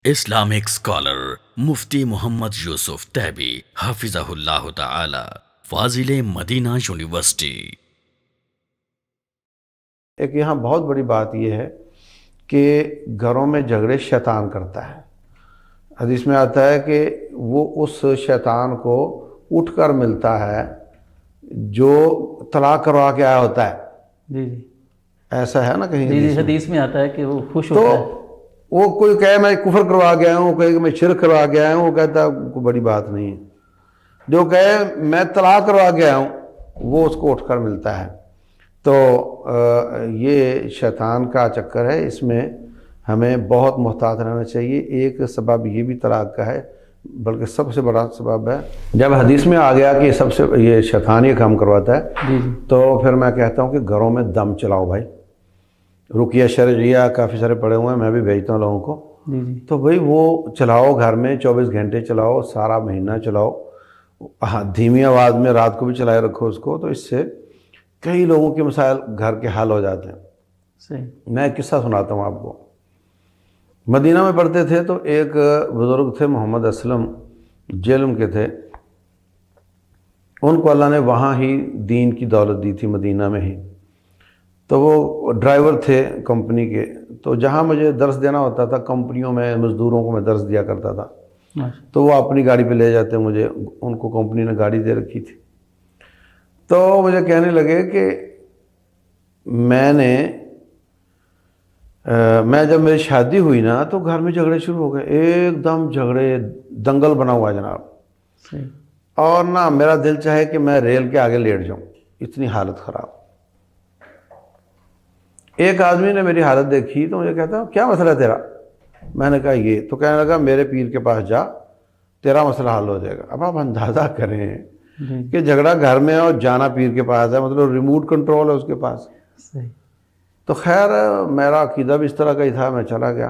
Islamic scholar مفتی محمد یوسف تیبی حفظہ اللہ تعالی، فاضل Medina university. ایک یہاں بہت بڑی بات یہ ہے کہ گھروں میں جھگڑے شیطان کرتا ہے۔ حدیث میں آتا ہے کہ وہ اس شیطان کو اٹھ کر ملتا ہے جو طلاق کروا کے آیا ہوتا ہے۔ جی جی ایسا ہے نا کہیں جی حدیث میں آتا ہے کہ وہ خوش تو ہوتا ہے۔ وہ کوئی کہے میں کفر کروا گیا ہوں، کوئی کہ میں شرک کروا گیا ہوں، وہ کہتا ہے کوئی بڑی بات نہیں ہے۔ جو کہے میں طلاق کروا گیا ہوں وہ اس کو اٹھ کر ملتا ہے۔ تو یہ شیطان کا چکر ہے، اس میں ہمیں بہت محتاط رہنا چاہیے۔ ایک سبب یہ بھی طلاق کا ہے، بلکہ سب سے بڑا سبب ہے۔ جب حدیث میں آ گیا کہ یہ شیطان یہ کام کرواتا ہے، تو پھر میں کہتا ہوں کہ گھروں میں دم چلاؤ بھائی۔ رقیہ شرعیہ کافی سارے پڑے ہوئے ہیں، میں بھی بھیجتا ہوں لوگوں کو۔ تو بھائی وہ چلاؤ گھر میں، 24 گھنٹے چلاؤ، سارا مہینہ چلاؤ، دھیمی آواز میں رات کو بھی چلائے رکھو اس کو، تو اس سے کئی لوگوں کے مسائل گھر کے حل ہو جاتے ہیں۔ صحیح۔ میں ایک قصہ سناتا ہوں آپ کو۔ مدینہ میں پڑھتے تھے تو ایک بزرگ تھے محمد اسلم، جیلم کے تھے۔ ان کو اللہ نے وہاں ہی دین کی دولت دی تھی، مدینہ میں ہی۔ تو وہ ڈرائیور تھے کمپنی کے، تو جہاں مجھے درس دینا ہوتا تھا کمپنیوں میں مزدوروں کو میں درس دیا کرتا تھا، تو وہ اپنی گاڑی پہ لے جاتے مجھے، ان کو کمپنی نے گاڑی دے رکھی تھی۔ تو مجھے کہنے لگے کہ میں جب میری شادی ہوئی نا تو گھر میں جھگڑے شروع ہو گئے، ایک دم جھگڑے، دنگل بنا ہوا جناب۔ اور نہ میرا دل چاہے کہ میں ریل کے آگے لیٹ جاؤں، اتنی حالت خراب۔ ایک آدمی نے میری حالت دیکھی تو مجھے کہتا کیا مسئلہ ہے تیرا؟ میں نے کہا یہ، تو کہنے لگا میرے پیر کے پاس جا، تیرا مسئلہ حل ہو جائے گا۔ اب آپ اندازہ کریں کہ جھگڑا گھر میں اور جانا پیر کے پاس ہے، مطلب ریموٹ کنٹرول ہے اس کے پاس۔ تو خیر میرا عقیدہ بھی اس طرح کا ہی تھا، میں چلا گیا۔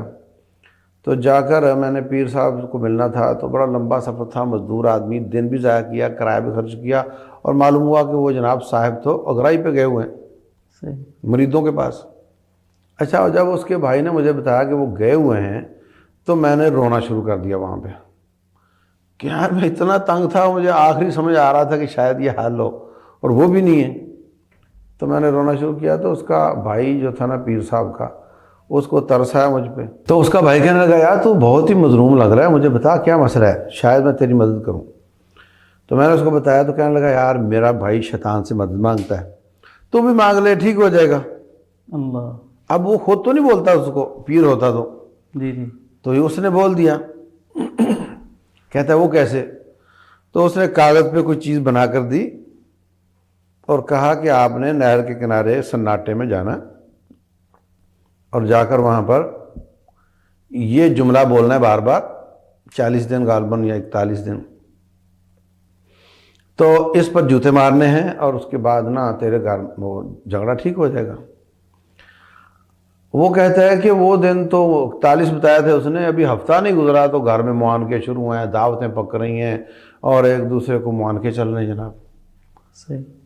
تو جا کر میں نے پیر صاحب کو ملنا تھا، تو بڑا لمبا سفر تھا، مزدور آدمی، دن بھی ضائع کیا، کرایہ بھی خرچ کیا، اور معلوم ہوا کہ وہ جناب صاحب تو اگرائی پہ گئے ہوئے ہیں مریدوں کے پاس۔ اچھا، اور جب اس کے بھائی نے مجھے بتایا کہ وہ گئے ہوئے ہیں تو میں نے رونا شروع کر دیا وہاں پہ کہ یار میں اتنا تنگ تھا، مجھے آخری سمجھ آ رہا تھا کہ شاید یہ حل ہو، اور وہ بھی نہیں ہے۔ تو میں نے رونا شروع کیا، تو اس کا بھائی جو تھا نا پیر صاحب کا، اس کو ترس آیا مجھ پہ۔ تو اس کا بھائی کہنے لگا یار تو بہت ہی مظلوم لگ رہا ہے، مجھے بتا کیا مسئلہ ہے، شاید میں تیری مدد کروں۔ تو میں نے اس کو بتایا، تو کہنے لگا یار میرا بھائی شیطان سے مدد مانگتا ہے، تو بھی مانگ لے، ٹھیک ہو جائے گا۔ اللہ۔ اب وہ خود تو نہیں بولتا، اس کو پیر ہوتا تو اس نے بول دیا۔ کہتا ہے وہ کیسے؟ تو اس نے کاغذ پہ کوئی چیز بنا کر دی اور کہا کہ آپ نے نہر کے کنارے سناٹے میں جانا اور جا کر وہاں پر یہ جملہ بولنا ہے بار بار، 40 دن غالباً یا 41 دن، تو اس پر جوتے مارنے ہیں، اور اس کے بعد نا تیرے گھر وہ جھگڑا ٹھیک ہو جائے گا۔ وہ کہتا ہے کہ وہ دن تو 41 بتایا تھے اس نے، ابھی ہفتہ نہیں گزرا تو گھر میں معانقے شروع ہوئے ہیں، دعوتیں پک رہی ہیں، اور ایک دوسرے کو معانقے چل رہے ہیں جناب۔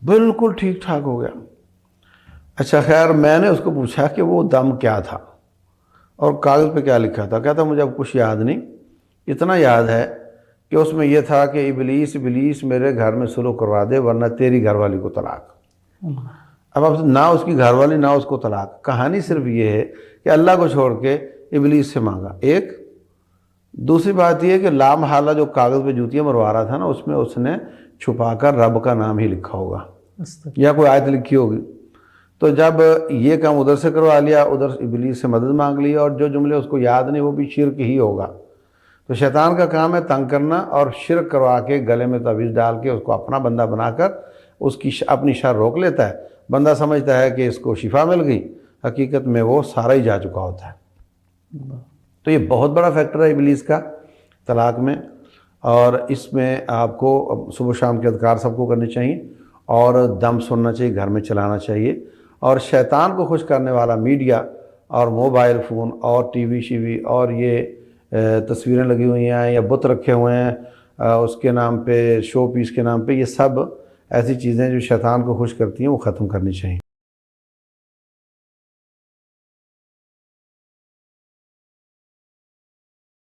بالکل ٹھیک ٹھاک ہو گیا۔ اچھا خیر میں نے اس کو پوچھا کہ وہ دم کیا تھا اور کاغذ پہ کیا لکھا تھا؟ کہتا مجھے اب کچھ یاد نہیں، اتنا یاد ہے کہ اس میں یہ تھا کہ ابلیس میرے گھر میں سلوک کروا دے ورنہ تیری گھر والی کو طلاق۔ اب نہ اس کی گھر والی نہ اس کو طلاق۔ کہانی صرف یہ ہے کہ اللہ کو چھوڑ کے ابلیس سے مانگا۔ ایک دوسری بات یہ ہے کہ لامحالہ جو کاغذ پہ جوتیاں مروا رہا تھا نا، اس میں اس نے چھپا کر رب کا نام ہی لکھا ہوگا یا کوئی آیت لکھی ہوگی۔ تو جب یہ کام ادھر سے کروا لیا، ادھر ابلیس سے مدد مانگ لی، اور جو جملے اس کو یاد نہیں وہ بھی شرک ہی ہوگا۔ تو شیطان کا کام ہے تنگ کرنا اور شرک کروا کے گلے میں تعویذ ڈال کے اس کو اپنا بندہ بنا کر اس کی اپنی شر روک لیتا ہے۔ بندہ سمجھتا ہے کہ اس کو شفا مل گئی، حقیقت میں وہ سارا ہی جا چکا ہوتا ہے۔ تو یہ بہت بڑا فیکٹر ہے ابلیس کا طلاق میں، اور اس میں آپ کو صبح شام کے اذکار سب کو کرنے چاہیے، اور دم سننا چاہیے، گھر میں چلانا چاہیے۔ اور شیطان کو خوش کرنے والا میڈیا اور موبائل فون اور ٹی وی شیوی اور یہ تصویریں لگی ہوئی ہیں یا بت رکھے ہوئے ہیں اس کے نام پہ، شو پیس کے نام پہ، یہ سب ایسی چیزیں جو شیطان کو خوش کرتی ہیں وہ ختم کرنی چاہیے۔